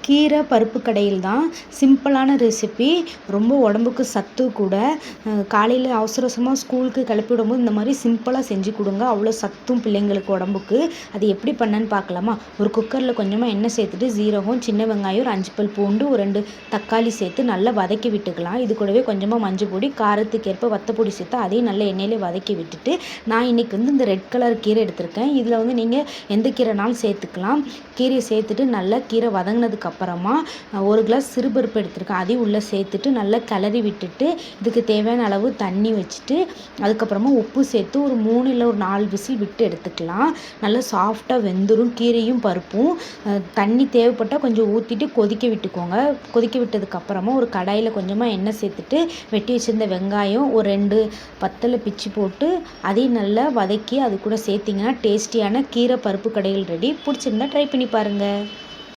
கீரை பருப்பு கடையில் தான். சிம்பிளான ரெசிபி, ரொம்ப உடம்புக்கு சத்து கூட. காலையில் அவசர அவசரமாக ஸ்கூலுக்கு கிளப்பி விடும்போது இந்த மாதிரி சிம்பிளாக செஞ்சு கொடுங்க. அவ்வளோ சத்தும் பிள்ளைங்களுக்கு உடம்புக்கு. அது எப்படி பண்ணேன்னு பார்க்கலாமா? ஒரு குக்கரில் கொஞ்சமாக எண்ணெய் சேர்த்துட்டு ஜீரகம், சின்ன வெங்காயம், ஒரு 5 பல் பூண்டு, ஒரு 2 தக்காளி சேர்த்து நல்லா வதக்கி விட்டுக்கலாம். இது கூடவே கொஞ்சமாக மஞ்சள் பொடி, காரத்துக்கு ஏற்ப வத்தப்பொடி சேர்த்து அதையும் நல்லா எண்ணெயிலே வதக்கி விட்டுட்டு, நான் இன்றைக்கி இந்த ரெட் கலர் கீரை எடுத்திருக்கேன். இதில் நீங்கள் எந்த கீரைனாலும் சேர்த்துக்கலாம். கீரையை சேர்த்துட்டு நல்லா கீரை வதங்கினதுக்கு அப்புறமா 1 கிளாஸ் சிறுபருப்பு எடுத்துருக்கேன். அதையும் உள்ளே சேர்த்துட்டு நல்லா கிளறி விட்டுட்டு, இதுக்கு தேவையான அளவு தண்ணி வச்சுட்டு, அதுக்கப்புறமா உப்பு சேர்த்து ஒரு 3 இல்லை ஒரு 4 விசில் விட்டு எடுத்துக்கலாம். நல்லா சாஃப்டாக வெந்துடும் கீரையும் பருப்பும். தண்ணி தேவைப்பட்டால் கொஞ்சம் ஊற்றிட்டு கொதிக்க விட்டுக்கோங்க. கொதிக்க விட்டதுக்கப்புறமா ஒரு கடாயில் கொஞ்சமாக எண்ணெய் சேர்த்துட்டு, வெட்டி வச்சுருந்த வெங்காயம் ஒரு 2 பத்தலை பிச்சு போட்டு அதையும் நல்லா வதக்கி அது கூட சேர்த்திங்கன்னா டேஸ்டியான கீரை பருப்பு கடையில் ரெடி. பிடிச்சிருந்தா ட்ரை பண்ணி பாருங்கள்.